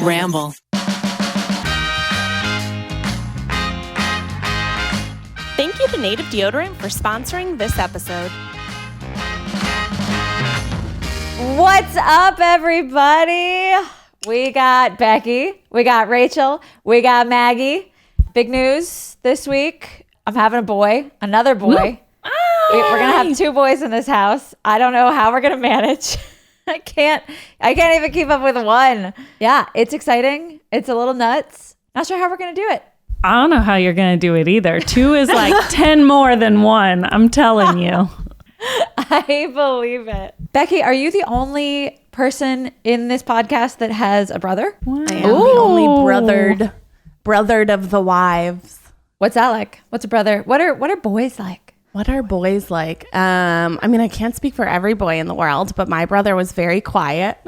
Ramble. Thank you to Native Deodorant for sponsoring this episode. What's up, everybody? We got Becky, we got Rachel, we got Maggie. Big news this week. I'm having a boy, another boy. We're going to have 2 boys in this house. I don't know how we're going to manage. I can't even keep up with 1. Yeah, it's exciting. It's a little nuts. Not sure how we're going to do it. I don't know how you're going to do it either. 2 is like 10 more than 1. I'm telling you. I believe it. Becky, are you the only person in this podcast that has a brother? Wow. I am the only brothered of the wives. What's that like? What's a brother? What are boys like? What are boys like? I mean, I can't speak for every boy in the world, but my brother was very quiet.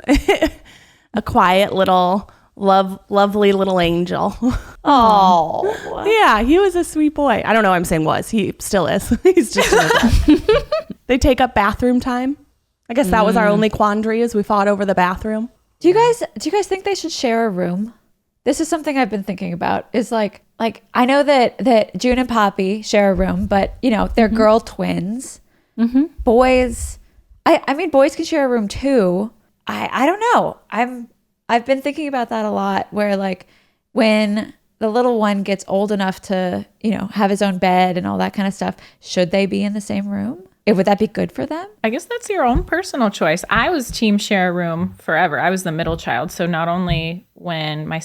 A quiet little, lovely little angel. Oh. Yeah, he was a sweet boy. I don't know why I'm saying was. He still is. He's just an adult. They take up bathroom time. I guess that was our only quandary as we fought over the bathroom. Do you guys think they should share a room? This is something I've been thinking about. Is like I know that June and Poppy share a room, but you know, they're girl twins. Mm-hmm. Boys, I mean, boys can share a room too. I don't know. I've been thinking about that a lot, where like when the little one gets old enough to, you know, have his own bed and all that kind of stuff, should they be in the same room? Would that be good for them? I guess that's your own personal choice. I was team share a room forever. I was the middle child. So not only when my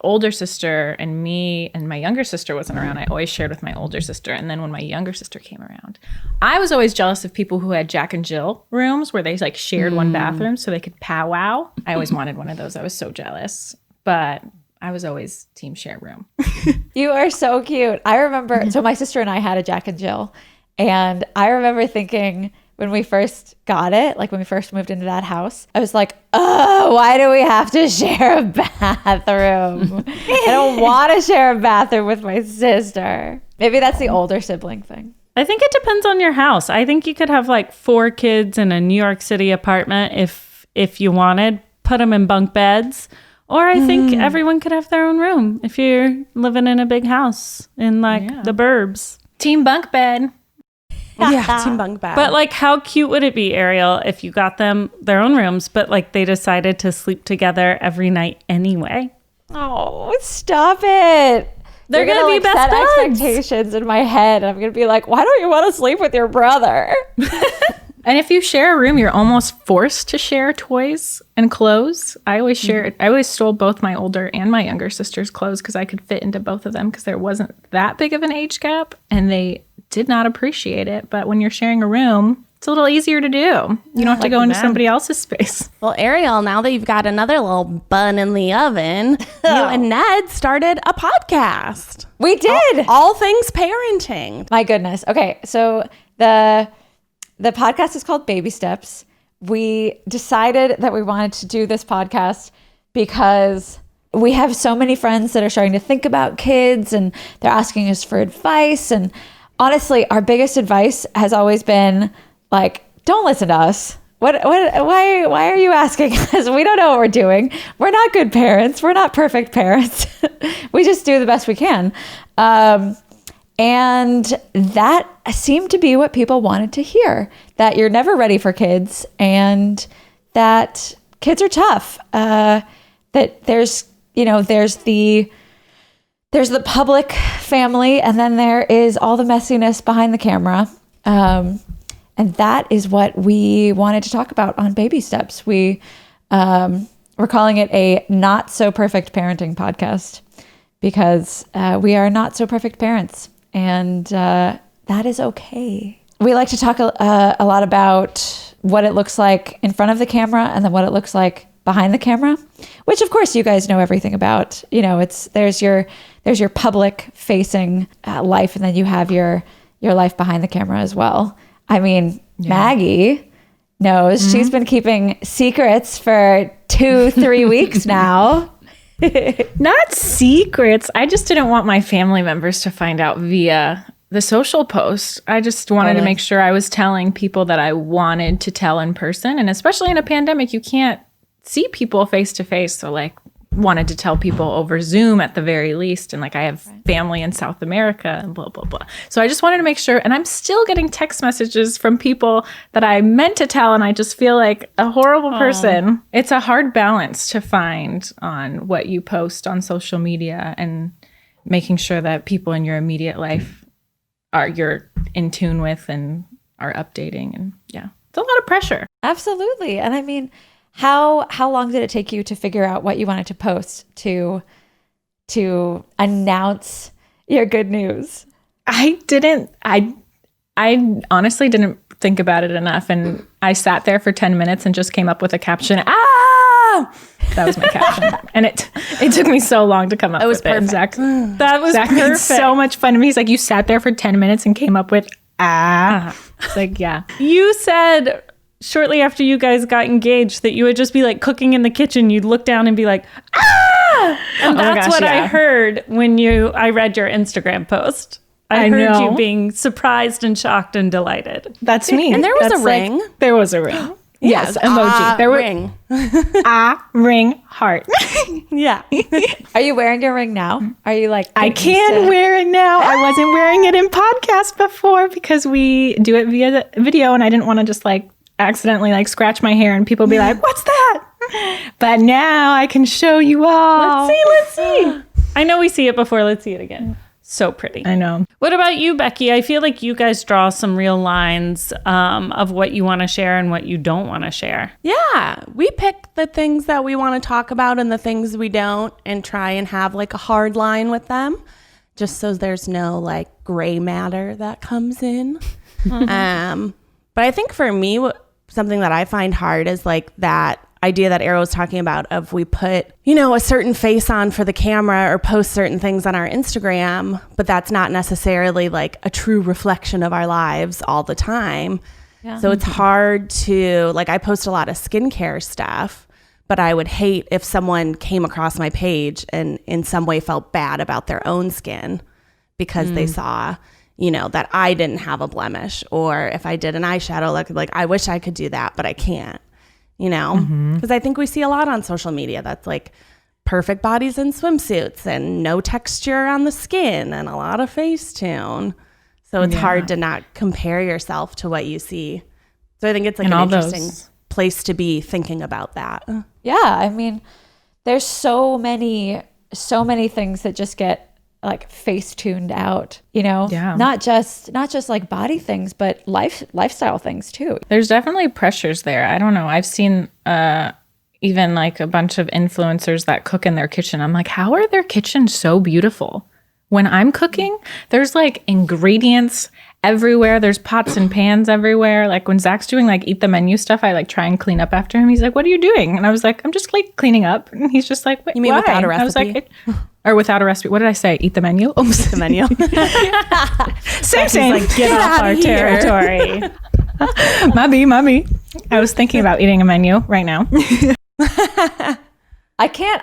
older sister and me and my younger sister wasn't around, I always shared with my older sister. And then when my younger sister came around, I was always jealous of people who had Jack and Jill rooms where they like shared one bathroom so they could powwow. I always wanted one of those. I was so jealous. But I was always team share room. You are so cute. I remember, so my sister and I had a Jack and Jill. And I remember thinking when we first got it, like when we first moved into that house, I was like, oh, why do we have to share a bathroom? I don't want to share a bathroom with my sister. Maybe that's the older sibling thing. I think it depends on your house. I think you could have like 4 kids in a New York City apartment if you wanted, put them in bunk beds. Or I think everyone could have their own room if you're living in a big house in like the burbs. Team bunk bed. Yeah, team bunk bed. But like, how cute would it be, Ariel, if you got them their own rooms, but like they decided to sleep together every night anyway? Oh, stop it. They're gonna be like, best set buds. expectations in my head. I'm going to be like, why don't you want to sleep with your brother? And if you share a room, you're almost forced to share toys and clothes. I always shared. I always stole both my older and my younger sister's clothes because I could fit into both of them because there wasn't that big of an age gap, and they did not appreciate it. But when you're sharing a room, it's a little easier to do. You don't have to go into somebody else's space. Well, Ariel, now that you've got another little bun in the oven, you and Ned started a podcast. We did. All things parenting. My goodness. Okay, so the podcast is called Baby Steps. We decided that we wanted to do this podcast because we have so many friends that are starting to think about kids and they're asking us for advice. And honestly, our biggest advice has always been like, don't listen to us. Why are you asking us? We don't know what we're doing. We're not good parents. We're not perfect parents. We just do the best we can. And that seemed to be what people wanted to hear, that you're never ready for kids and that kids are tough. That there's the public family and then there is all the messiness behind the camera. And that is what we wanted to talk about on Baby Steps. We're calling it a not so perfect parenting podcast because we are not so perfect parents. And that is okay. We like to talk a lot about what it looks like in front of the camera and then what it looks like behind the camera, which of course you guys know everything about. You know, there's your public facing life, and then you have your life behind the camera as well. I mean, Maggie knows. Mm-hmm. She's been keeping secrets for 2-3 weeks now. Not secrets. I just didn't want my family members to find out via the social post. I just wanted to make sure I was telling people that I wanted to tell in person. And especially in a pandemic, you can't see people face to face. So like wanted to tell people over Zoom at the very least. And like I have family in South America and blah, blah, blah. So I just wanted to make sure. And I'm still getting text messages from people that I meant to tell. And I just feel like a horrible person. It's a hard balance to find on what you post on social media and making sure that people in your immediate life you're in tune with and are updating. And yeah, it's a lot of pressure. Absolutely. And I mean, how long did it take you to figure out what you wanted to post to announce your good news? I honestly didn't think about it enough. And I sat there for 10 minutes and just came up with a caption. That was my caption. And it took me so long to come up with it. Zach, That was Zach perfect. made so much fun of me. He's like, you sat there for 10 minutes and came up with It's like, yeah. You said shortly after you guys got engaged that you would just be like cooking in the kitchen. You'd look down and be like, And that's what I heard when I read your Instagram post. I heard you being surprised and shocked and delighted. That's me. And there was a ring. There was a ring. Yes, emoji. There ring. Ring heart. Yeah. Are you wearing your ring now? Are you like, I can wear it now. I wasn't wearing it in podcast before because we do it via the video, and I didn't want to just like accidentally like scratch my hair and people be like, "What's that?" But now I can show you all. Let's see. I know we see it before. Let's see it again. So pretty. I know. What about you, Becky? I feel like you guys draw some real lines of what you want to share and what you don't want to share. Yeah. We pick the things that we want to talk about and the things we don't and try and have like a hard line with them just so there's no like gray matter that comes in. But I think for me, something that I find hard is like that idea that Arrow was talking about of we put, a certain face on for the camera or post certain things on our Instagram, but that's not necessarily like a true reflection of our lives all the time. Yeah. So it's hard to, like, I post a lot of skincare stuff, but I would hate if someone came across my page and in some way felt bad about their own skin because they saw, that I didn't have a blemish, or if I did an eyeshadow, like I wish I could do that, but I can't. Because I think we see a lot on social media that's like perfect bodies in swimsuits and no texture on the skin and a lot of Facetune. So it's hard to not compare yourself to what you see. So I think it's like an interesting place to be thinking about that. Yeah, I mean, there's so many things that just get like face tuned out, not just like body things, but lifestyle things too. There's definitely pressures there. I don't know. I've seen even like a bunch of influencers that cook in their kitchen. I'm like, how are their kitchens so beautiful? When I'm cooking, there's like ingredients everywhere. There's pots and pans everywhere. Like when Zach's doing like eat the menu stuff, I like try and clean up after him. He's like, what are you doing? And I was like, I'm just like cleaning up. And he's just like, wait, you mean why? without a recipe? I was like, or without a recipe. What did I say? Eat the menu? Oh, The menu. same. Like, get off our territory. Mummy. I was thinking about eating a menu right now. I can't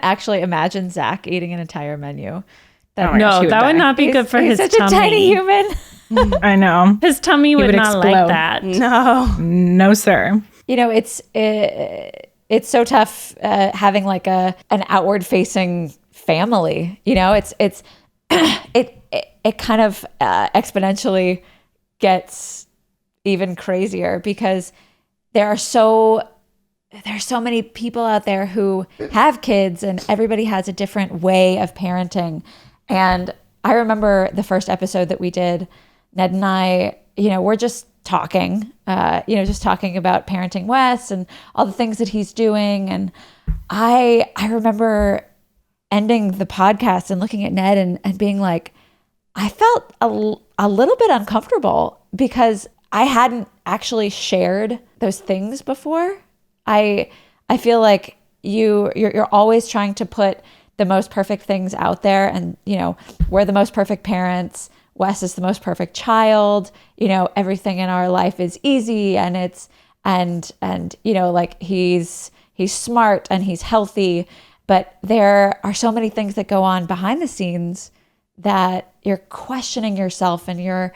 actually imagine Zach eating an entire menu. That would not be good for his such tummy. a tiny human. I know. His tummy would not explode. like that. No, sir. It's so tough having like an outward facing family. It kind of exponentially gets even crazier because there are so many people out there who have kids and everybody has a different way of parenting. And I remember the first episode that we did, Ned and I, we're just talking, just talking about parenting Wes and all the things that he's doing. And I remember ending the podcast and looking at Ned and being like, I felt a little bit uncomfortable because I hadn't actually shared those things before. I feel like you're always trying to put the most perfect things out there, and we're the most perfect parents. Wes is the most perfect child. Everything in our life is easy, and it's like he's smart and he's healthy, but there are so many things that go on behind the scenes that you're questioning yourself, and you're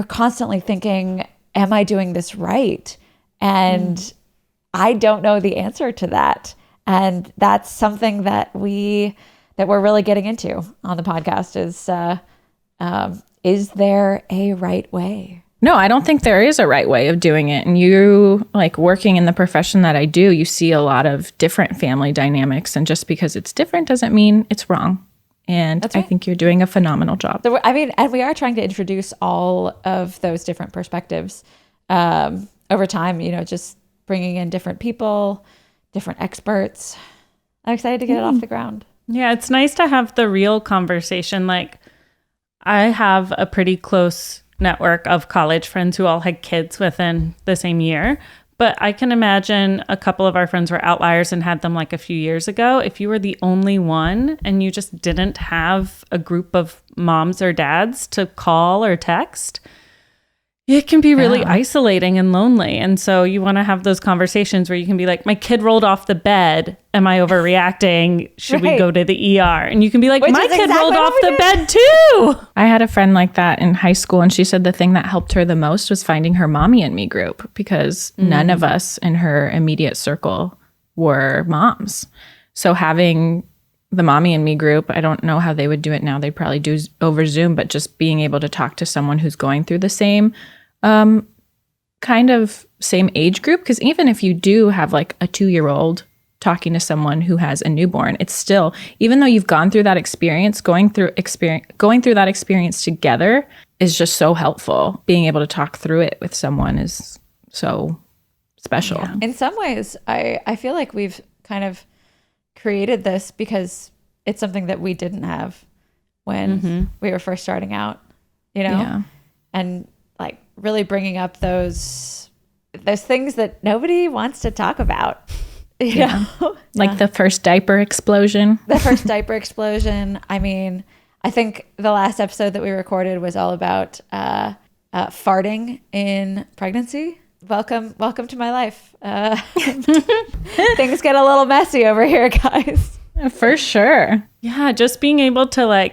constantly thinking, am I doing this right? And I don't know the answer to that. And that's something that we're really getting into on the podcast is there a right way? No, I don't think there is a right way of doing it. And you, like, working in the profession that I do, you see a lot of different family dynamics. And just because it's different doesn't mean it's wrong. And I think you're doing a phenomenal job. So, and we are trying to introduce all of those different perspectives over time, just bringing in different people, different experts. I'm excited to get it off the ground. Yeah, it's nice to have the real conversation. Like, I have a pretty close network of college friends who all had kids within the same year. But I can imagine a couple of our friends were outliers and had them like a few years ago. If you were the only one and you just didn't have a group of moms or dads to call or text, it can be really isolating and lonely. And so you want to have those conversations where you can be like, my kid rolled off the bed. Am I overreacting? Should we go to the ER? And you can be like, my kid rolled off the bed too. I had a friend like that in high school, and she said the thing that helped her the most was finding her mommy and me group, because none of us in her immediate circle were moms. So having the mommy and me group, I don't know how they would do it now. They'd probably do over Zoom, but just being able to talk to someone who's going through the same kind of same age group. Because even if you do have like a 2-year-old talking to someone who has a newborn, it's still, even though you've gone through that experience, going through that experience together is just so helpful. Being able to talk through it with someone is so special. Yeah. In some ways, I feel like we've kind of created this because it's something that we didn't have when we were first starting out, Yeah. And like really bringing up those things that nobody wants to talk about, you know? Like the first diaper explosion. I mean, I think the last episode that we recorded was all about farting in pregnancy. Welcome to my life. Things get a little messy over here, guys. For sure. Yeah, just being able to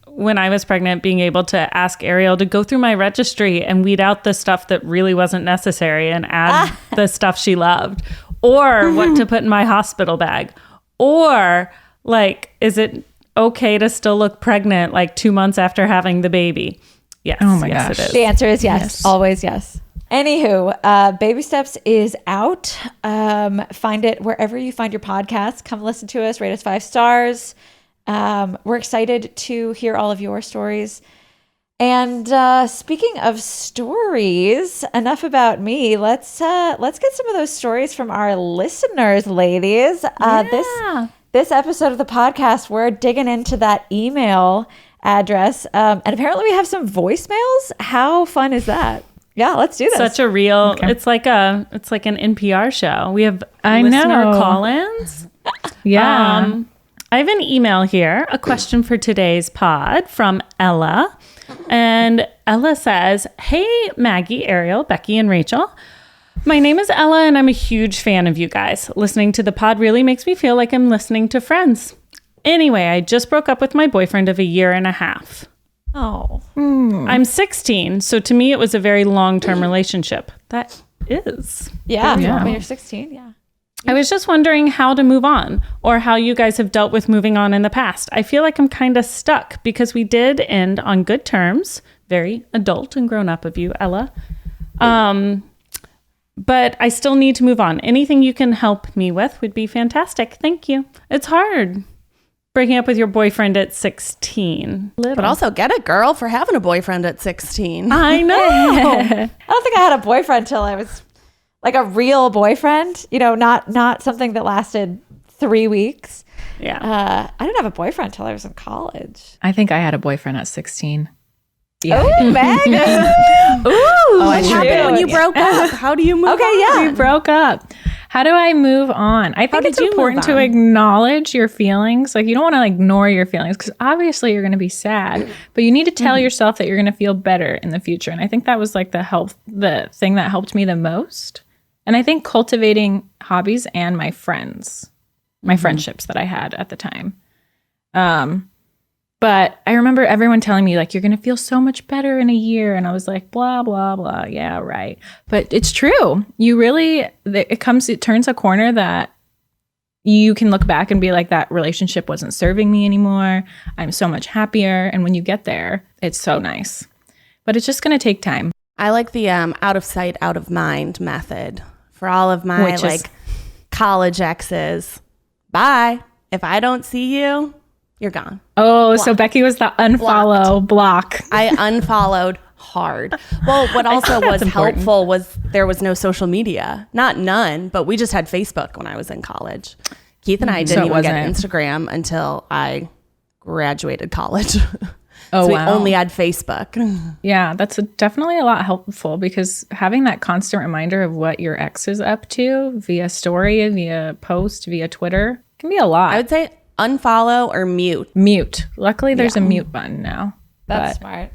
when I was pregnant, being able to ask Ariel to go through my registry and weed out the stuff that really wasn't necessary and add the stuff she loved, or what to put in my hospital bag, or like, is it okay to still look pregnant like 2 months after having the baby? Yes. Oh my yes, gosh. it is. The answer is yes. Always yes. Anywho, Baby Steps is out. Find it wherever you find your podcast. Come listen to us. Rate us 5 stars. We're excited to hear all of your stories. And speaking of stories, enough about me. Let's get some of those stories from our listeners, ladies. This episode of the podcast, we're digging into that email address, and apparently we have some voicemails. How fun is that? Yeah, let's do this. Such a real. Okay. It's like an NPR show. We have listener call-ins. Yeah. I have an email here, a question for today's pod from Ella. And Ella says, "Hey, Maggie, Ariel, Becky, and Rachel. My name is Ella, and I'm a huge fan of you guys. Listening to the pod really makes me feel like I'm listening to friends. Anyway, I just broke up with my boyfriend of a year and a half. Oh. I'm 16, so to me it was a very long-term relationship." That is. Yeah. When you're 16, yeah. I was just wondering how to move on, or how you guys have dealt with moving on in the past. I feel like I'm kind of stuck because we did end on good terms. Very adult and grown up of you, Ella. But I still need to move on. Anything you can help me with would be fantastic. Thank you. It's hard breaking up with your boyfriend at 16. But also get a girl for having a boyfriend at 16. I know. I don't think I had a boyfriend till I was like a real boyfriend, not something that lasted 3 weeks. Yeah. I didn't have a boyfriend till I was in college. I think I had a boyfriend at 16. Yeah. Oh, Megan. What happened when you broke up? How do you move on? Yeah. We broke up. How do I move on? I think it's important to acknowledge your feelings. Like, you don't want to ignore your feelings, because obviously you're going to be sad, but you need to tell yourself that you're going to feel better in the future. And I think that was like the thing that helped me the most. And I think cultivating hobbies and my friends, my friendships that I had at the time. But I remember everyone telling me, like, you're going to feel so much better in a year. And I was like, blah, blah, blah. Yeah, right. But it's true. You really, it turns a corner that you can look back and be like, that relationship wasn't serving me anymore. I'm so much happier. And when you get there, it's so nice. But it's just going to take time. I like the out of sight, out of mind method for all of my college exes. Bye. If I don't see you, you're gone. Oh, blocked. So Becky was the unfollow block. I unfollowed hard. Well, what also was helpful was there was no social media. Not none, but we just had Facebook when I was in college. Keith and I didn't even get Instagram until I graduated college. Oh, so we wow. only had Facebook. Yeah, that's definitely a lot helpful because having that constant reminder of what your ex is up to via story, via post, via Twitter can be a lot. I would say unfollow or mute. Mute. Luckily, there's a mute button now. That's smart.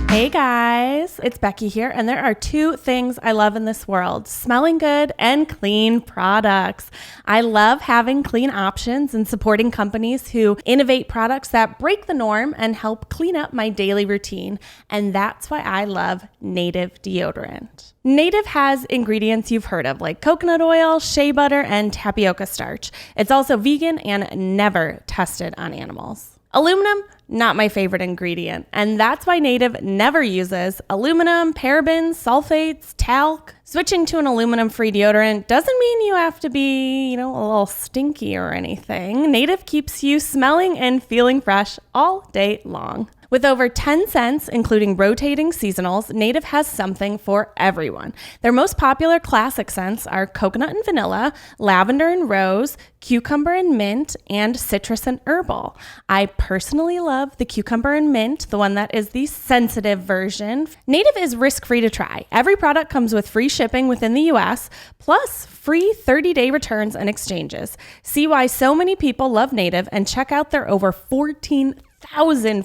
Hey guys, it's Becky here, and there are two things I love in this world: smelling good and clean products. I love having clean options and supporting companies who innovate products that break the norm and help clean up my daily routine. And that's why I love Native deodorant. Native has ingredients you've heard of, like coconut oil, shea butter, and tapioca starch. It's also vegan and never tested on animals. Aluminum, not my favorite ingredient, and that's why Native never uses aluminum, parabens, sulfates, talc. Switching to an aluminum-free deodorant doesn't mean you have to be, a little stinky or anything. Native keeps you smelling and feeling fresh all day long. With over 10 scents, including rotating seasonals, Native has something for everyone. Their most popular classic scents are coconut and vanilla, lavender and rose, cucumber and mint, and citrus and herbal. I personally love the cucumber and mint, the one that is the sensitive version. Native is risk-free to try. Every product comes with free shipping within the US, plus free 30-day returns and exchanges. See why so many people love Native and check out their over 14,000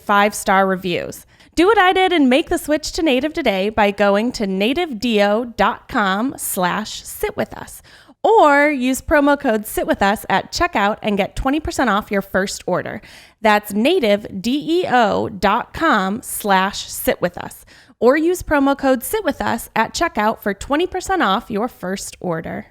5-star reviews. Do what I did and make the switch to Native today by going to nativedeo.com/sitwithus or use promo code SITWITHUS at checkout and get 20% off your first order. That's nativedeo.com/sitwithus or use promo code SITWITHUS at checkout for 20% off your first order.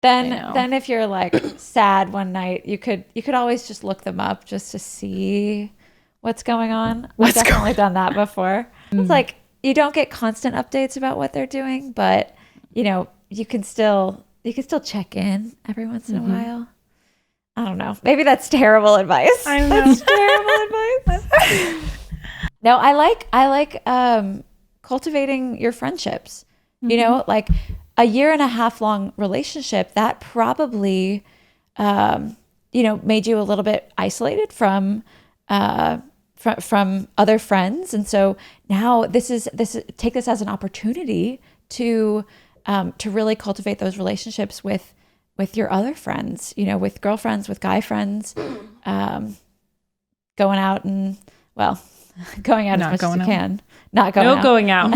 Then if you're like sad one night, you could always just look them up just to see what's going on. I've definitely done that before. It's like you don't get constant updates about what they're doing, but you can still check in every once in a while. I don't know. Maybe that's terrible advice. I know. That's terrible advice. No, I like cultivating your friendships. Like a 1.5 year long relationship that probably, made you a little bit isolated from other friends. And so now take this as an opportunity to really cultivate those relationships with your other friends, with girlfriends, with guy friends, going out as much as you can. Not going out. No going out.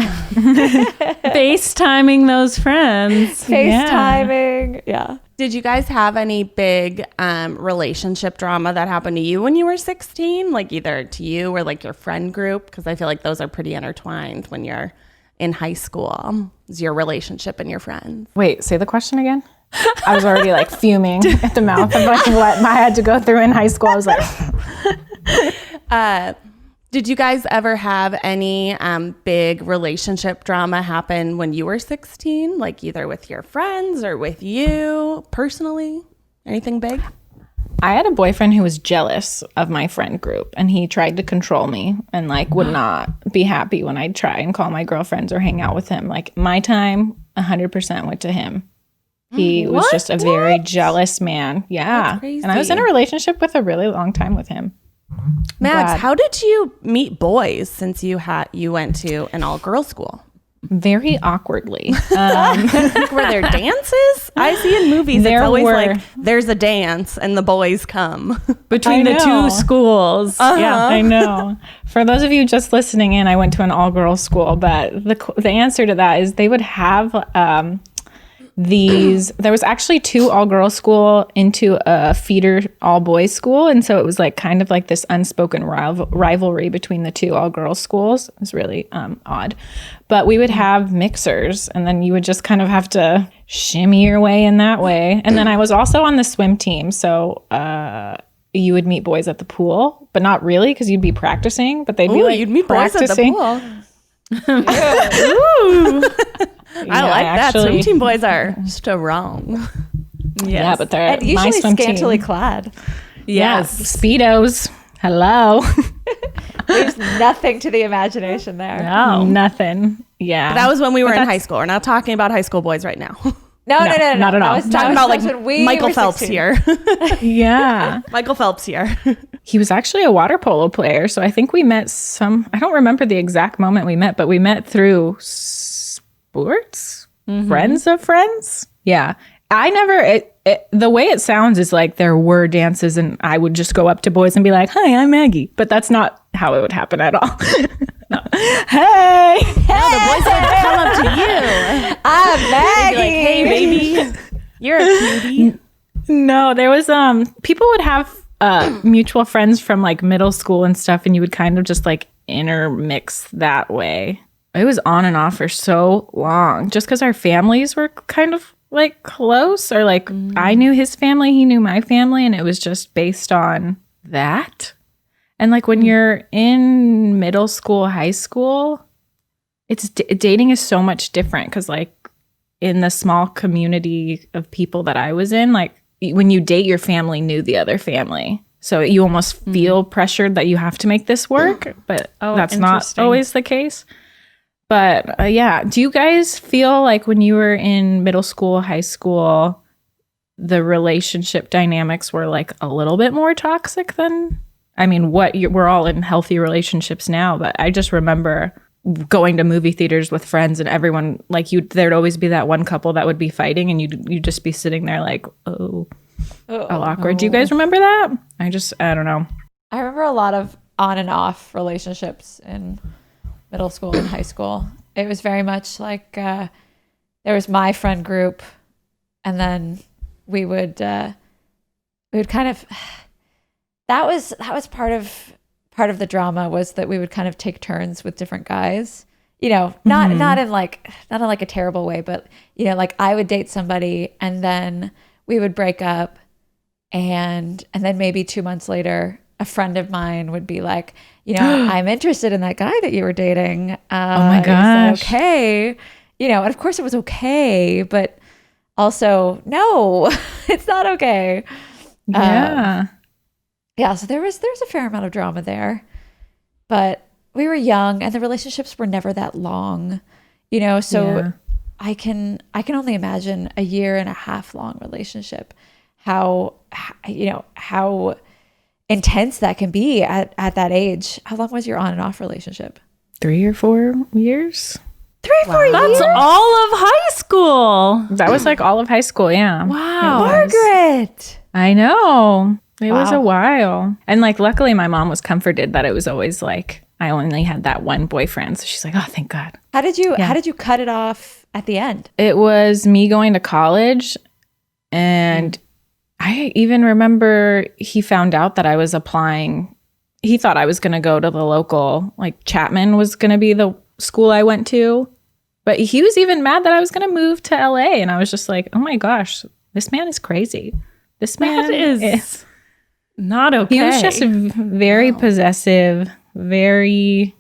FaceTiming those friends. FaceTiming. Yeah. Did you guys have any big relationship drama that happened to you when you were 16? Like either to you or like your friend group? Because I feel like those are pretty intertwined when you're in high school. Is your relationship and your friends. Wait, say the question again. I was already like fuming at the mouth of like what I had to go through in high school. I was like... Did you guys ever have any big relationship drama happen when you were 16? Like either with your friends or with you personally? Anything big? I had a boyfriend who was jealous of my friend group, and he tried to control me and like would not be happy when I'd try and call my girlfriends or hang out with him. Like my time 100% went to him. He was just a very jealous man. Yeah. And I was in a relationship with a really long time with him. Max, how did you meet boys since you went to an all-girls school? Very awkwardly. Were there dances? I see in movies it's always like there's a dance and the boys come. Between the two schools. Yeah, I know. For those of you just listening in, I went to an all-girls school, but the answer to that is they would have there was actually 2 all-girls school into a feeder all-boys school. And so it was like kind of like this unspoken rivalry between the 2 all-girls schools. It was really odd. But we would have mixers, and then you would just kind of have to shimmy your way in that way. And then I was also on the swim team. So you would meet boys at the pool, but not really, because you'd be practicing. But they'd be like, you'd meet boys at the pool. I like that. Swim team boys are strong. Yeah, but they're And usually my swim scantily team. clad. Yes. Yeah, Speedos. Hello. There's nothing to the imagination there. No, nothing. Yeah. That was when we were in high school. We're not talking about high school boys right now. No, not at all. I was Talking about like when we Michael were Phelps 16. here. Yeah. Michael Phelps here. He was actually a water polo player. So I think we met I don't remember the exact moment we met, but we met through sports, friends of friends. Yeah. I never, the way it sounds is like there were dances and I would just go up to boys and be like, hi, I'm Maggie. But that's not how it would happen at all. No. Hey. No, the boys would come up to you. I'm Maggie. They'd be like, hey, baby, you're a cutie. No, there was, people would have mutual friends from like middle school and stuff, and you would kind of just like intermix that way. It was on and off for so long just because our families were kind of like close, or like I knew his family, he knew my family, and it was just based on that. And like when you're in middle school, high school, it's dating is so much different because like in the small community of people that I was in, like when you date, your family knew the other family. So you almost feel pressured that you have to make this work, but that's not always the case. But yeah, do you guys feel like when you were in middle school, high school, the relationship dynamics were like a little bit more toxic than, I mean, we're all in healthy relationships now, but I just remember going to movie theaters with friends and everyone, like there'd always be that one couple that would be fighting and you'd just be sitting there like, how awkward. Do you guys remember that? I don't know. I remember a lot of on and off relationships in middle school and high school. It was very much like there was my friend group, and then we would kind of that was part of the drama, was that we would kind of take turns with different guys. You know, not in like a terrible way, but you know, like I would date somebody and then we would break up, and then maybe 2 months later a friend of mine would be like, you know, I'm interested in that guy that you were dating. Oh my gosh. Is that okay? You know, and of course it was okay, but also no, it's not okay. Yeah. Yeah. So there's a fair amount of drama there, but we were young and the relationships were never that long, you know, so Yeah. I can only imagine a 1.5 year long relationship, how intense that can be at that age. How long was your on and off relationship? 3 or 4 years. 3 or 4 years? That's all of high school. That was like all of high school. Yeah. Wow. Margaret. I know. It was Wow. a while. And like, luckily my mom was comforted that it was always like, I only had that one boyfriend. So she's like, oh, thank God. How did you cut it off at the end? It was me going to college, and I even remember he found out that I was applying. He thought I was going to go to the local, like Chapman was going to be the school I went to. But he was even mad that I was going to move to LA. And I was just like, oh my gosh, this man is crazy. This man That is not okay. He was just very possessive, we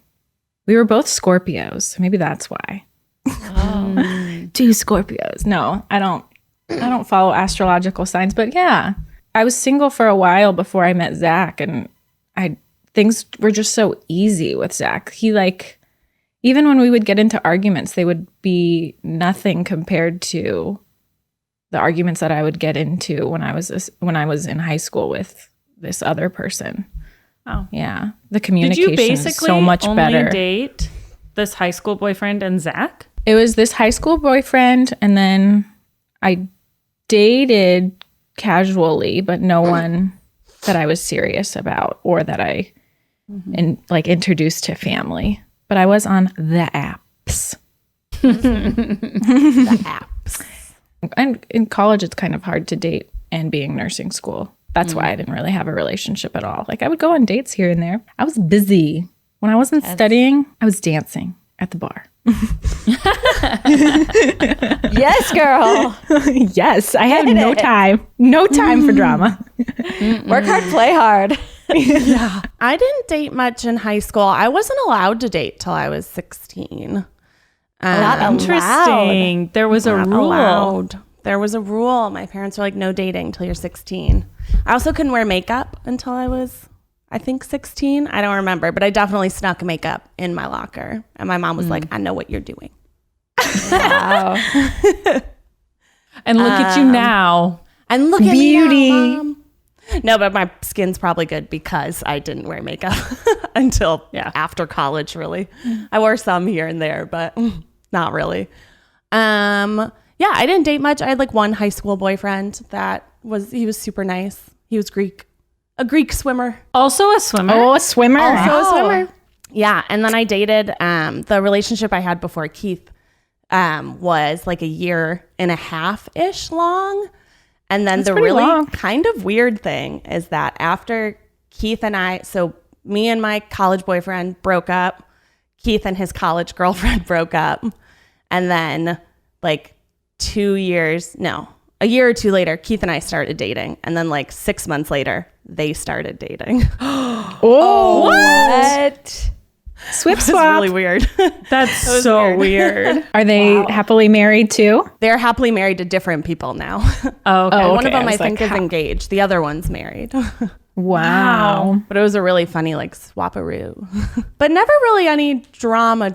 were both Scorpios. Maybe that's why. Oh. 2 Scorpios. No, I don't follow astrological signs, but yeah, I was single for a while before I met Zach, and things were just so easy with Zach. He like, even when we would get into arguments, they would be nothing compared to the arguments that I would get into when I was in high school with this other person. Oh. Yeah. The Did communication you basically is so much only better. date this high school boyfriend and Zach? It was this high school boyfriend, and then I dated casually, but no one that I was serious about or that I introduced to family. But I was on the apps. The apps. And in college, it's kind of hard to date and be in nursing school. That's why I didn't really have a relationship at all. Like I would go on dates here and there. I was busy. When I wasn't studying, I was dancing at the bar. Yes, girl. Yes, I had no time for drama. Work hard, play hard. I didn't date much in high school. I wasn't allowed to date till I was 16. Interesting. There was a Not rule. allowed. There was a rule. My parents were like, no dating till you're 16. I also couldn't wear makeup until I was, I think, 16. I don't remember, but I definitely snuck makeup in my locker. And my mom was like, I know what you're doing. Wow. And look at you now. And look at Beauty. me now, Mom. No, but my skin's probably good because I didn't wear makeup until after college, really. I wore some here and there, but not really. I didn't date much. I had like one high school boyfriend he was super nice. He was Greek. A Greek swimmer. Also a swimmer. Oh, a swimmer. Also a swimmer. Yeah, and then I dated, the relationship I had before Keith was like a year and a half-ish long. And then the really long. Kind of weird thing is that after Keith and so me and my college boyfriend broke up, Keith and his college girlfriend broke up. And then like a year or two later, Keith and I started dating. And then like 6 months later, they started dating. Oh, what? Swip It's swap. really weird. That's so weird. Are they happily married too? They're happily married to different people now. Oh, okay. One of them I I was think like, is engaged. The other one's married. Wow. But it was a really funny like swaparoo. But never really any drama.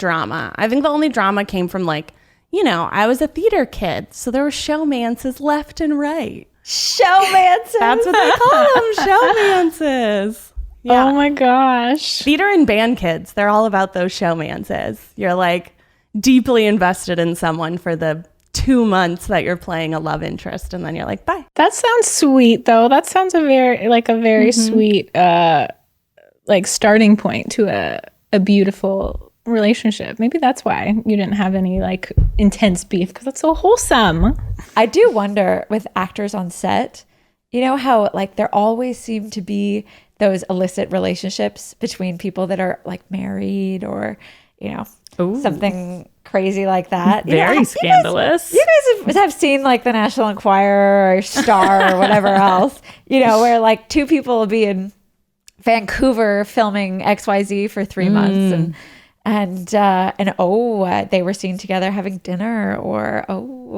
I think the only drama came from like, I was a theater kid. So there were showmances left and right. Showmances. That's what they call them, showmances. Yeah. Oh my gosh. Theater and band kids, they're all about those showmances. You're like deeply invested in someone for the 2 months that you're playing a love interest, and then you're like, bye. That sounds sweet though. That sounds a very sweet starting point to a beautiful relationship. Maybe that's why you didn't have any like intense beef, because that's so wholesome. I do wonder with actors on set, how like there always seem to be those illicit relationships between people that are like married or, something crazy like that. Very scandalous. You guys have seen like the National Enquirer or Star or whatever else, where like two people will be in Vancouver filming XYZ for 3 months and they were seen together having dinner, or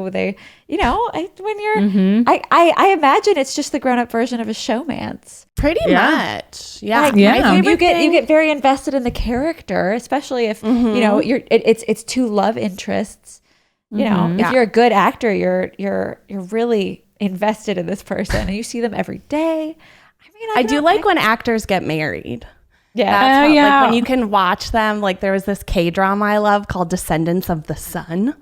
they when you're I imagine it's just the grown-up version of a showmance. Pretty much. Yeah. Like, you get very invested in the character, especially if it's two love interests. If you're a good actor, you're really invested in this person and you see them every day. I do like when actors get married. Yeah. That's like when you can watch them. Like there was this K-drama I love called Descendants of the Sun.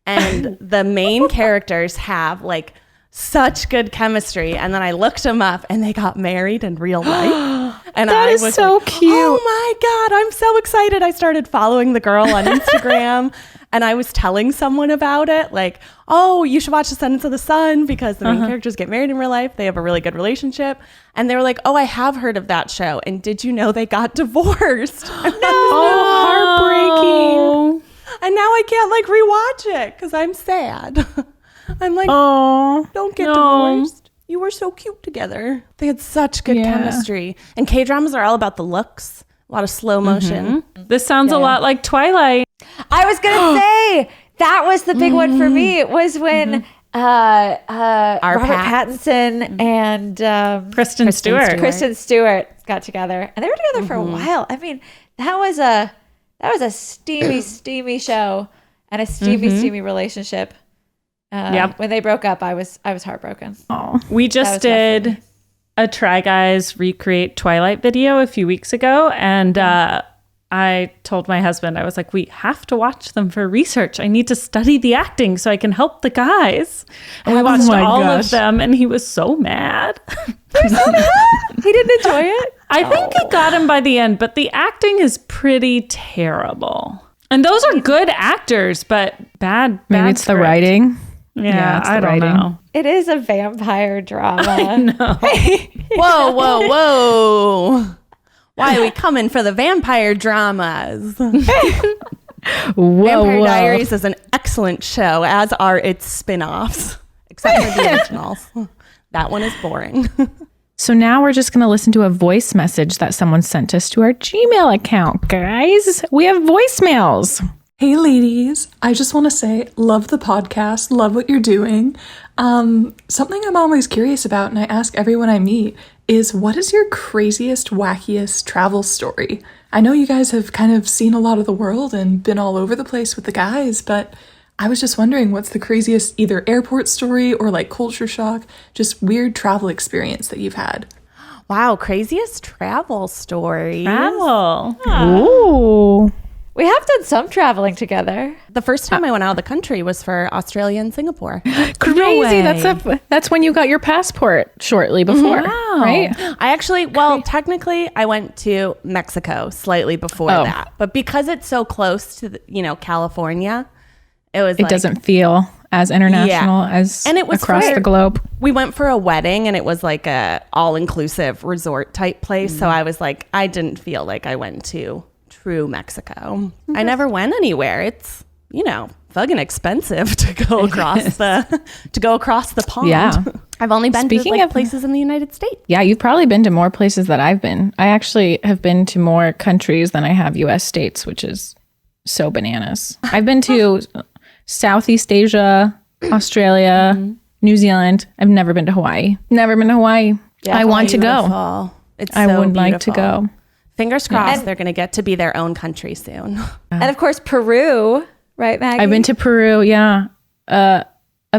And the main characters have like such good chemistry. And then I looked them up and they got married in real life. And That is so cute. Oh my God, I'm so excited. I started following the girl on Instagram and I was telling someone about it. Like, oh, you should watch Descendants of the Sun because the main characters get married in real life. They have a really good relationship. And they were like, oh, I have heard of that show. And did you know they got divorced? Heartbreaking. And now I can't like rewatch it because I'm sad. I'm like, don't get divorced. You were so cute together. They had such good chemistry. And K-dramas are all about the looks. A lot of slow motion. This sounds a lot like Twilight. I was gonna say that was the big one for me. It was when Robert Pattinson and Kristen Stewart got together, and they were together for a while. I mean, that was a steamy show and a steamy relationship. When they broke up, I was heartbroken. We just did a Try Guys recreate Twilight video a few weeks ago, and I told my husband, I was like, we have to watch them for research. I need to study the acting so I can help the guys. And we watched all of them, and he was so mad. He didn't enjoy it? I think he got him by the end, but the acting is pretty terrible. And those are good actors, but bad Maybe it's the script. writing. Yeah, it's the I don't writing. know. It is a vampire drama. Whoa, whoa, whoa. Why are we coming for the vampire dramas? Vampire Diaries is an excellent show, as are its spin-offs, except for the originals. That one is boring. So now we're just going to listen to a voice message that someone sent us to our Gmail account, guys. We have voicemails. Hey ladies, I just want to say, love the podcast, love what you're doing. Something I'm always curious about, and I ask everyone I meet, is what is your craziest, wackiest travel story? I know you guys have kind of seen a lot of the world and been all over the place with the guys, but I was just wondering what's the craziest either airport story or like culture shock, just weird travel experience that you've had. Wow, craziest travel story. Travel. Ooh. We have done some traveling together. The first time I went out of the country was for Australia and Singapore. Crazy. That's when you got your passport shortly before, right? I actually, technically I went to Mexico slightly before that, but because it's so close to, California, it doesn't feel as international as and it was across the globe. We went for a wedding and it was like a all-inclusive resort type place. So I was like, I didn't feel like I went to true Mexico. I never went anywhere. It's, fucking expensive to go across the pond. Yeah. I've only been Speaking to of places in the United States. Yeah, you've probably been to more places that I've been. I actually have been to more countries than I have US states, which is so bananas. I've been to Southeast Asia, Australia, New Zealand. I've never been to Hawaii. Never been to Hawaii. Yeah, I want to go. beautiful. It's I so would like to beautiful. go. Fingers crossed they're going to get to be their own country soon. And of course, Peru, right, Maggie? I've been to Peru, yeah. A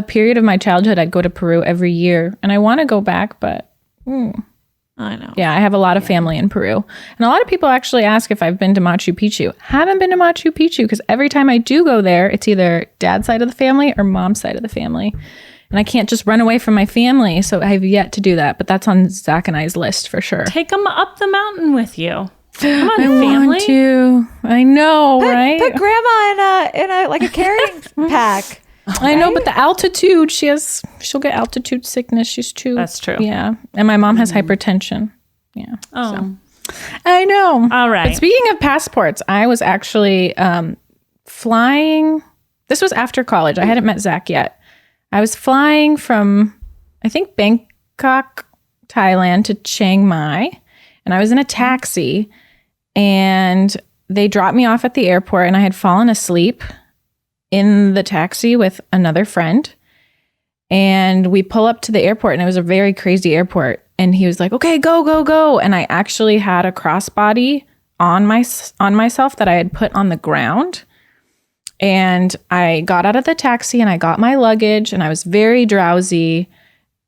period of my childhood, I'd go to Peru every year. And I want to go back, but I know. yeah, I have a lot of family in Peru. And a lot of people actually ask if I've been to Machu Picchu. Haven't been to Machu Picchu because every time I do go there, it's either dad's side of the family or mom's side of the family. And I can't just run away from my family. So I have yet to do that. But that's on Zach and I's list for sure. Take them up the mountain with you. Come on, I family. want to. I know, right? Put grandma in a like a carrying pack. I know, but the altitude, she'll get altitude sickness. She's too. That's true. Yeah. And my mom has hypertension. Yeah. Oh. I know. All right. But speaking of passports, I was actually flying. This was after college. I hadn't met Zach yet. I was flying from, I think, Bangkok, Thailand to Chiang Mai. And I was in a taxi. And they dropped me off at the airport. And I had fallen asleep in the taxi with another friend. And we pull up to the airport. And it was a very crazy airport. And he was like, okay, go, go, go. And I actually had a crossbody on myself that I had put on the ground. And I got out of the taxi and I got my luggage and I was very drowsy.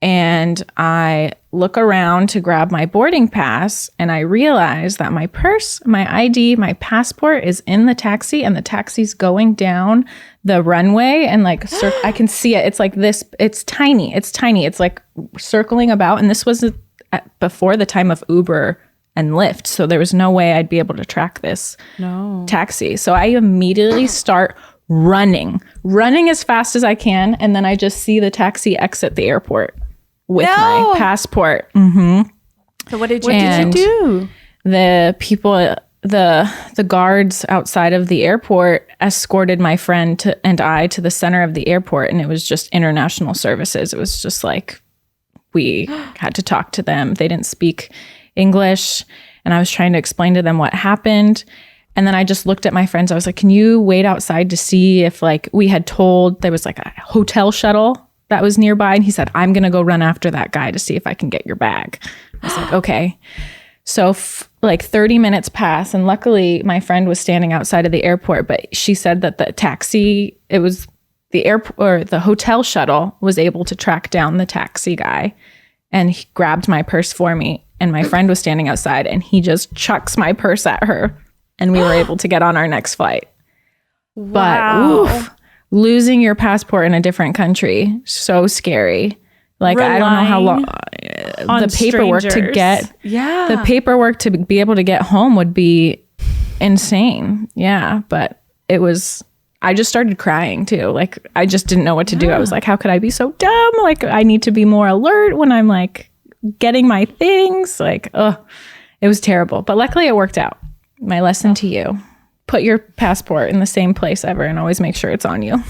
And I look around to grab my boarding pass and I realize that my purse, my ID, my passport is in the taxi and the taxi's going down the runway and like I can see it. It's like this. It's tiny. It's tiny. It's like circling about. And this was before the time of Uber and Lyft. So there was no way I'd be able to track this taxi. So I immediately start running as fast as I can. And then I just see the taxi exit the airport with my passport. Mm-hmm. So what did And you do? The people, the guards outside of the airport escorted my friend and I to the center of the airport. And it was just international services. It was just like, we had to talk to them. They didn't speak English. And I was trying to explain to them what happened. And then I just looked at my friends. I was like, can you wait outside to see if like we had told there was like a hotel shuttle that was nearby. And he said, I'm going to go run after that guy to see if I can get your bag. I was like, okay. So like 30 minutes pass. And luckily my friend was standing outside of the airport, but she said that the taxi, it was the airport or the hotel shuttle was able to track down the taxi guy. And he grabbed my purse for me. And my friend was standing outside and he just chucks my purse at her. And we were able to get on our next flight. Wow. But losing your passport in a different country, so scary. Like, I don't know how long the paperwork to get. Yeah. The paperwork to be able to get home would be insane. Yeah. But it was I just started crying too. Like, I just didn't know what to do. I was like, how could I be so dumb? Like, I need to be more alert when I'm like getting my things. Like, it was terrible. But luckily it worked out. My lesson to you, put your passport in the same place ever and always make sure it's on you.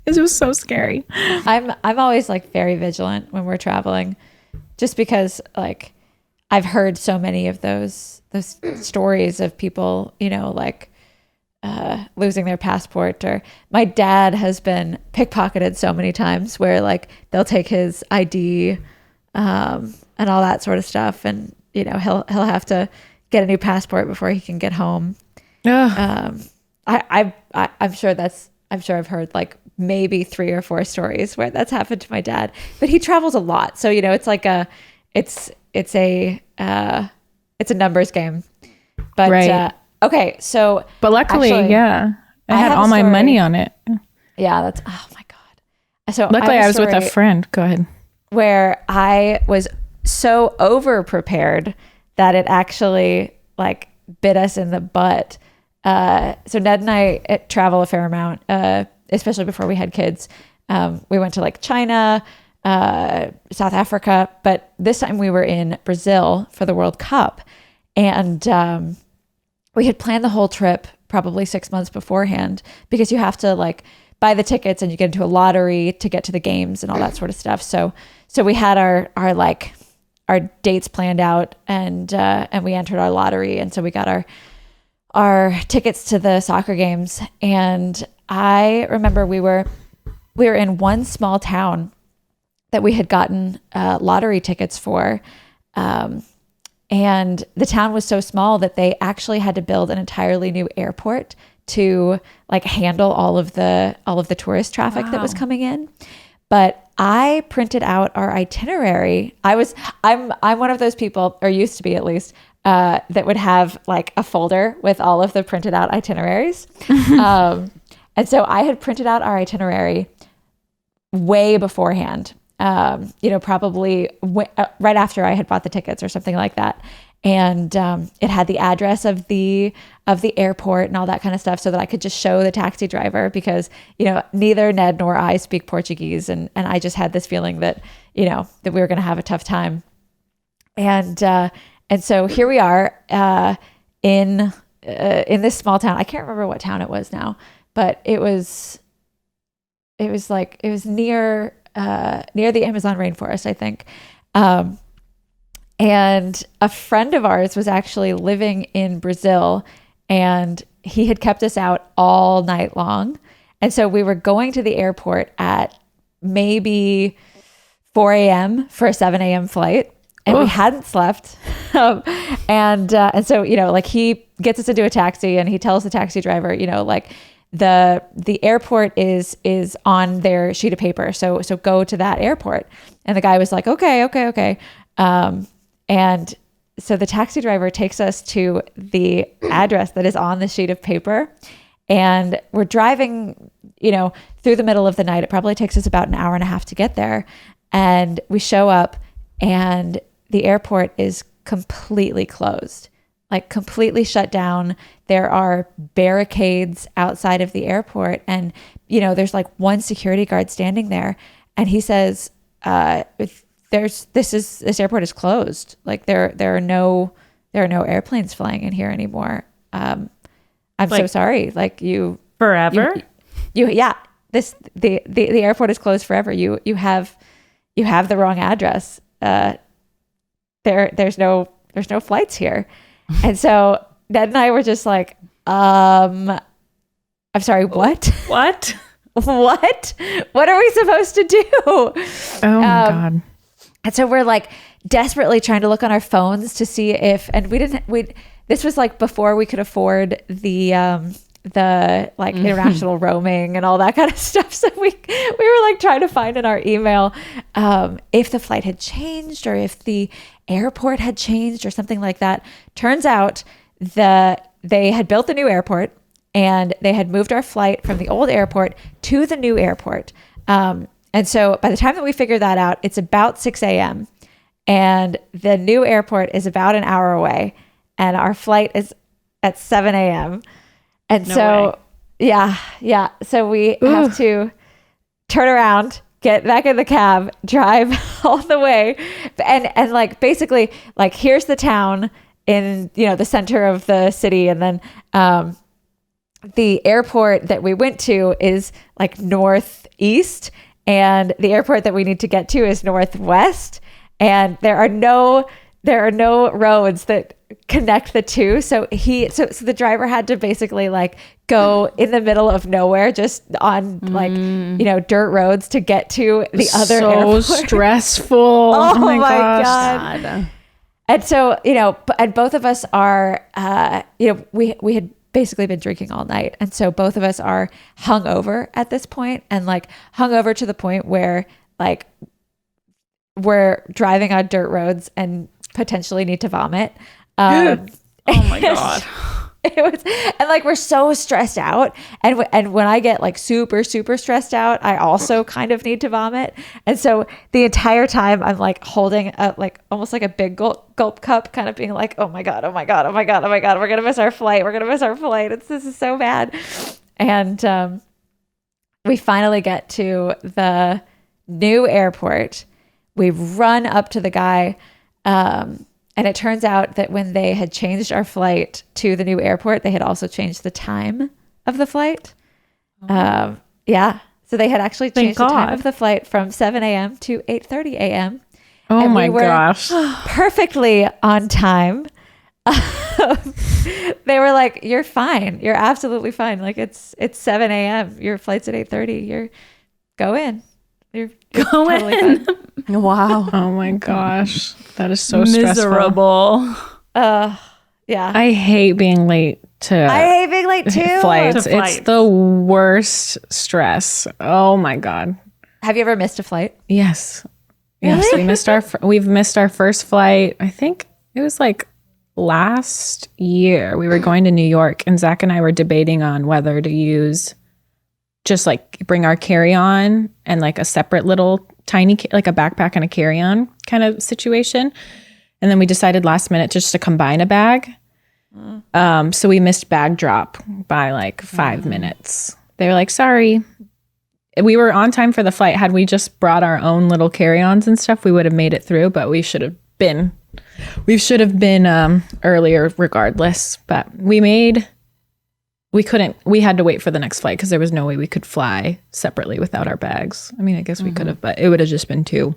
It was so scary. I'm always like very vigilant when we're traveling, just because like I've heard so many of those stories of people, you know, like losing their passport, or my dad has been pickpocketed so many times where like they'll take his ID and all that sort of stuff, and you know he'll have to get a new passport before he can get home. I'm sure I've heard like maybe 3 or 4 stories where that's happened to my dad, but he travels a lot, so you know it's like it's a numbers game. But right. Okay, so but luckily, actually, I had have all a my story. money on it. Yeah, that's oh my god. So Luckily, have a I was with a story friend. Go ahead. where I was so over prepared that it actually like bit us in the butt. So Ned and I travel a fair amount, especially before we had kids. We went to like China, South Africa, but this time we were in Brazil for the World Cup, and we had planned the whole trip probably 6 months beforehand, because you have to like buy the tickets and you get into a lottery to get to the games and all that sort of stuff. So we had our dates planned out, and we entered our lottery, and so we got our tickets to the soccer games. And I remember we were in one small town that we had gotten lottery tickets for. And the town was so small that they actually had to build an entirely new airport to like handle all of the tourist traffic that was coming in. But I printed out our itinerary. I'm one of those people, or used to be at least, that would have like a folder with all of the printed out itineraries. And so I had printed out our itinerary way beforehand. Probably right after I had bought the tickets or something like that. And it had the address of the airport and all that kind of stuff, so that I could just show the taxi driver, because, you know, neither Ned nor I speak Portuguese. And I just had this feeling that, you know, that we were going to have a tough time. And so here we are in this small town. I can't remember what town it was now, but it was near the Amazon rainforest, I think. And a friend of ours was actually living in Brazil, and he had kept us out all night long. And so we were going to the airport at maybe 4 a.m. for a 7 a.m. flight, and we hadn't slept. And so, you know, like he gets us into a taxi, and he tells the taxi driver, you know, like, the airport is on their sheet of paper. So go to that airport. And the guy was like, okay. And so the taxi driver takes us to the address that is on the sheet of paper. And we're driving, you know, through the middle of the night. It probably takes us about an hour and a half to get there. And we show up, and the airport is completely closed. Like completely shut down. There are barricades outside of the airport, and you know there's like one security guard standing there, and he says, "This airport is closed. Like there are no airplanes flying in here anymore. I'm like, so sorry. Like you forever. The airport is closed forever. You have the wrong address. There's no flights here." And so Ned and I were just like, I'm sorry, what? What? What are we supposed to do? Oh my God. And so we're like desperately trying to look on our phones to see if, and this was like before we could afford the like international roaming and all that kind of stuff. So we were like trying to find in our email if the flight had changed, or if the airport had changed or something like that. Turns out they had built the new airport, and they had moved our flight from the old airport to the new airport. And so by the time that we figured that out, it's about 6 a.m. and the new airport is about an hour away, and our flight is at 7 a.m. And No so way. Yeah. So we have to turn around, get back in the cab, drive all the way. And like, basically, like, here's the town in, the center of the city. And then the airport that we went to is like northeast. And the airport that we need to get to is northwest. And there are no roads that connect the two. So the driver had to basically like go in the middle of nowhere, just on like, dirt roads to get to the other airport. So stressful. Oh my God. And so, and both of us are, we had basically been drinking all night. And so both of us are hungover at this point, and like hungover to the point where like we're driving on dirt roads and potentially need to vomit. Oh my God. And like, we're so stressed out. And when I get like super, super stressed out, I also kind of need to vomit. And so the entire time I'm like holding like almost like a big gulp cup, kind of being like, oh my God. We're going to miss our flight. This is so bad. And we finally get to the new airport. We run up to the guy. And it turns out that when they had changed our flight to the new airport, they had also changed the time of the flight. So they had actually changed the time of the flight from 7 a.m. to 8:30 a.m. Oh my gosh. Perfectly on time. They were like, you're fine. You're absolutely fine. Like, it's 7 a.m. Your flight's at 8:30. You're go in. You're totally fine. Wow. Oh my gosh. That is so miserable. Yeah. I hate being late too. Flights. It's the worst stress. Oh my God. Have you ever missed a flight? Yes. Yes. We've missed our first flight. I think it was like last year. We were going to New York, and Zach and I were debating on whether to use just like bring our carry-on and like a separate little tiny, like a backpack and a carry-on kind of situation. And then we decided last minute just to combine a bag. So we missed bag drop by like 5 minutes. They were like, sorry. We were on time for the flight. Had we just brought our own little carry-ons and stuff, we would have made it through, but we should have been earlier regardless. But we had to wait for the next flight because there was no way we could fly separately without our bags. I mean, I guess we could have, but it would have just been 2.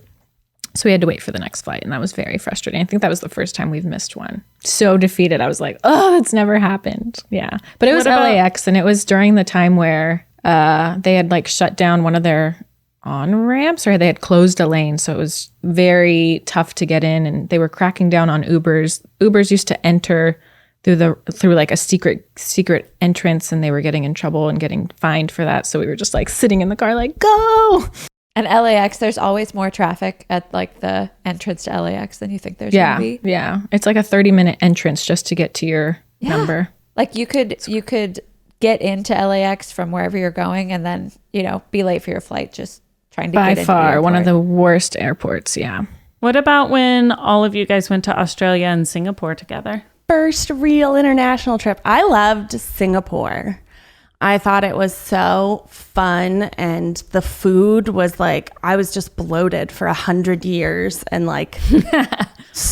So we had to wait for the next flight, and that was very frustrating. I think that was the first time we've missed one. So defeated. I was like, oh, it's never happened. Yeah. But it was LAX, and it was during the time where they had like shut down one of their on-ramps, or they had closed a lane. So it was very tough to get in, and they were cracking down on Ubers. Ubers used to enter through like a secret entrance, and they were getting in trouble and getting fined for that. So we were just like sitting in the car like, go. And LAX, there's always more traffic at like the entrance to LAX than you think there's gonna be. Yeah. It's like a 30-minute entrance just to get to your number. Like you could get into LAX from wherever you're going, and then, be late for your flight just trying to get into the airport. By far one of the worst airports. Yeah. What about when all of you guys went to Australia and Singapore together? First real international trip. I loved Singapore. I thought it was so fun, and the food was like, I was just bloated for 100 years, and like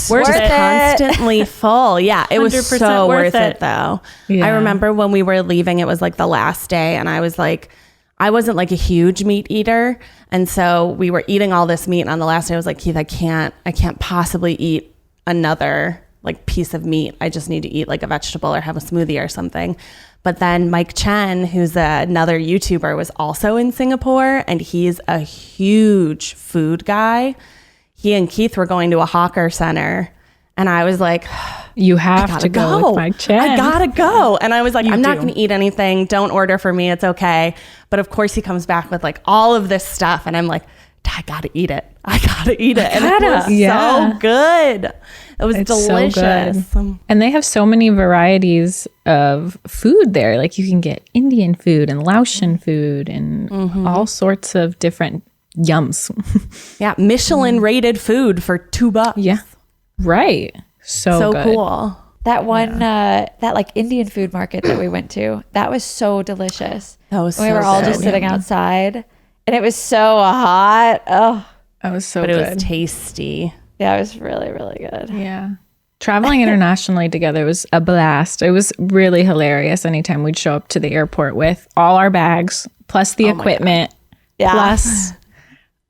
we're constantly full. Yeah, it was so worth it though. Yeah. I remember when we were leaving, it was like the last day, and I was like, I wasn't like a huge meat eater, and so we were eating all this meat, and on the last day I was like, Keith, I can't possibly eat another like piece of meat. I just need to eat like a vegetable or have a smoothie or something. But then Mike Chen, who's another YouTuber, was also in Singapore, and he's a huge food guy. He and Keith were going to a hawker center, and I was like, you have to go with Mike Chen. I gotta go. And I was like, I'm not going to eat anything. Don't order for me. It's okay. But of course he comes back with like all of this stuff, and I'm like, I gotta eat it. And it was so good. It was delicious. So and they have so many varieties of food there. Like you can get Indian food and Laotian food and all sorts of different yums. Yeah. Michelin rated food for $2. Yeah. Right. So good. Cool. that one, that like Indian food market that we went to. That was so delicious. That was We were all just sitting outside, and it was so hot. Oh, That was so but good. it was tasty. yeah, it was really, really good. Yeah. Traveling internationally together was a blast. It was really hilarious anytime we'd show up to the airport with all our bags, plus the equipment, Yeah. plus,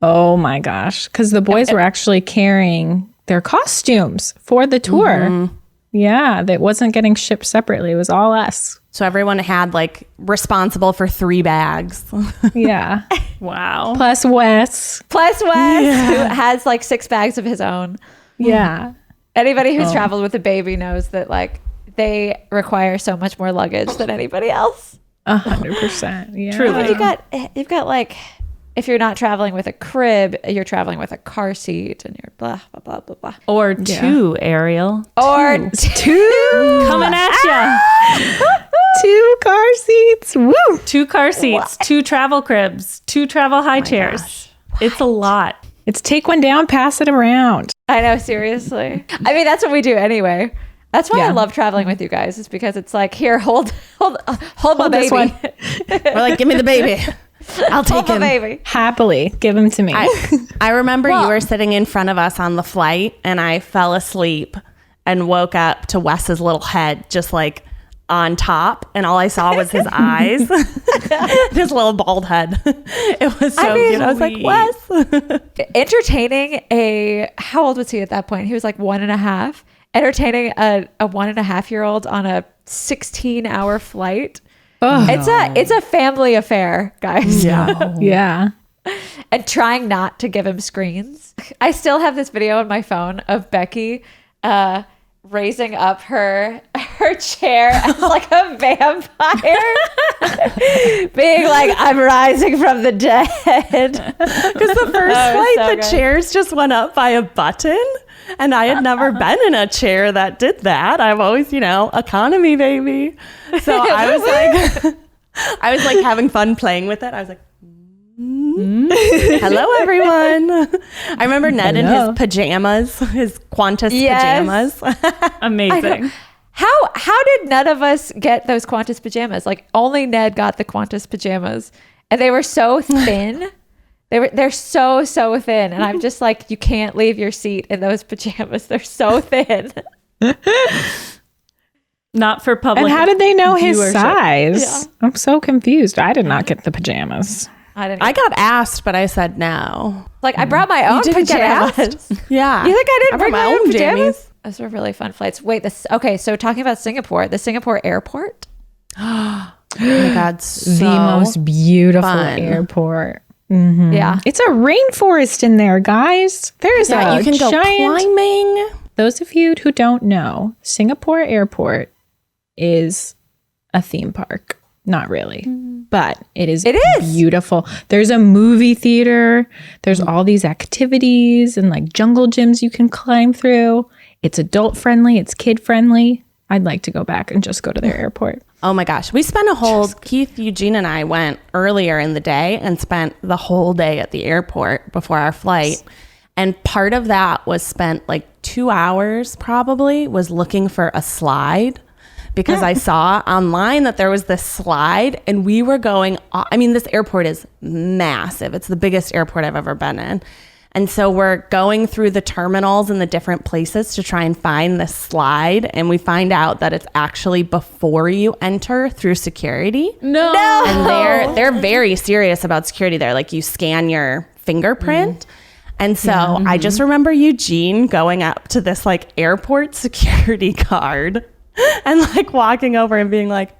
oh my gosh, because the boys were actually carrying their costumes for the tour. Yeah, that wasn't getting shipped separately. It was all us. So everyone had like responsible for 3 bags. Yeah. Wow. Plus Wes. Plus Wes, who has like 6 bags of his own. Yeah. Anybody who's traveled with a baby knows that like they require so much more luggage than anybody else. 100%. Yeah. Truly. You've got like, if you're not traveling with a crib, you're traveling with a car seat, and you're blah blah blah blah blah. Or 2, Ariel. Or 2 Coming at ya. 2 car seats. Woo. 2 car seats, 2 travel cribs, 2 travel high chairs. It's a lot. It's take one down, pass it around. I know, seriously. I mean, that's what we do anyway. That's why I love traveling with you guys, is because it's like, here, hold my this baby. one. We're like, give me the baby. I'll take Hold my him. baby. Happily. Give them to me. I remember you were sitting in front of us on the flight, and I fell asleep and woke up to Wes's little head just like on top, and all I saw was his eyes. His little bald head. It was so cute. I was like, Wes. Entertaining how old was he at that point? He was like 1.5. Entertaining a 1.5-year-old on a 16-hour flight. It's a family affair, guys. Yeah. And trying not to give him screens. I still have this video on my phone of Becky raising up her chair as like a vampire, being like, I'm rising from the dead. Because the first flight, so the good. chairs just went up by a button. And I had never been in a chair that did that. I'm always, economy baby. So I was like having fun playing with it. I was like, hello everyone. I remember Ned in his pajamas, his Qantas pajamas. Amazing. How did none of us get those Qantas pajamas? Like, only Ned got the Qantas pajamas, and they were so thin. They're so thin, and I'm just like, you can't leave your seat in those pajamas. They're so thin. Not for public. And how did they know his viewership. size? Yeah. I'm so confused. I did not get the pajamas. I got asked, but I said no. I brought my own didn't get pajamas. Yeah. You think I didn't I bring brought my own pajamas? jammies. Those were really fun flights. Wait, so talking about Singapore, the Singapore airport. Oh my God, The most beautiful fun. airport. Yeah. It's a rainforest in there, guys. There's a you can go giant... climbing. Those of you who don't know, Singapore Airport is a theme park. Not really, but it is beautiful. There's a movie theater. There's all these activities and like jungle gyms you can climb through. It's adult friendly. It's kid friendly. I'd like to go back and just go to their airport. Oh my gosh. We spent Keith, Eugene, and I went earlier in the day and spent the whole day at the airport before our flight. And part of that was spent like 2 hours probably was looking for a slide, because I saw online that there was this slide, and we were going, this airport is massive. It's the biggest airport I've ever been in. And so we're going through the terminals and the different places to try and find this slide. And we find out that it's actually before you enter through security. No. And they're very serious about security there. Like, you scan your fingerprint. And so I just remember Eugene going up to this like airport security guard and like walking over and being like,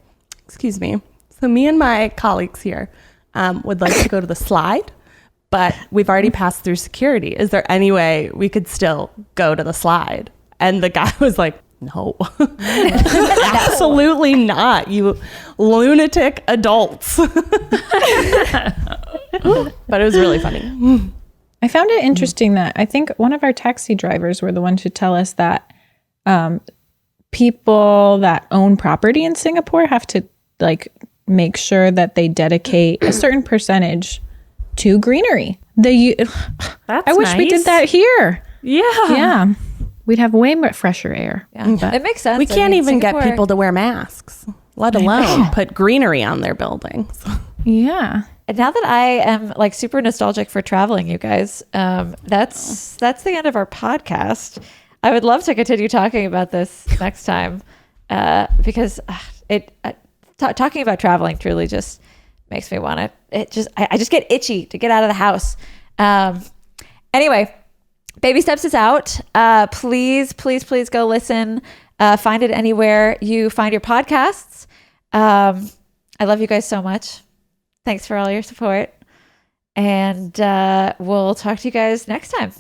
excuse me. So me and my colleagues here would like to go to the slide, but we've already passed through security. Is there any way we could still go to the slide? And the guy was like, no, absolutely not, you lunatic adults. But it was really funny. I found it interesting that I think one of our taxi drivers were the ones who tell us that people that own property in Singapore have to like make sure that they dedicate a certain percentage to greenery. I wish we did that here. Yeah. Yeah. we'd have way more fresher air. Yeah, it makes sense. We can't even get Singapore- people to wear masks, let alone put greenery on their buildings. Yeah. And now that I am like super nostalgic for traveling, you guys, that's the end of our podcast. I would love to continue talking about this next time because talking about traveling truly just makes me want to. I just get itchy to get out of the house. Anyway, Baby Steps is out. Please go listen. Find it anywhere you find your podcasts. I love you guys so much. Thanks for all your support. And we'll talk to you guys next time.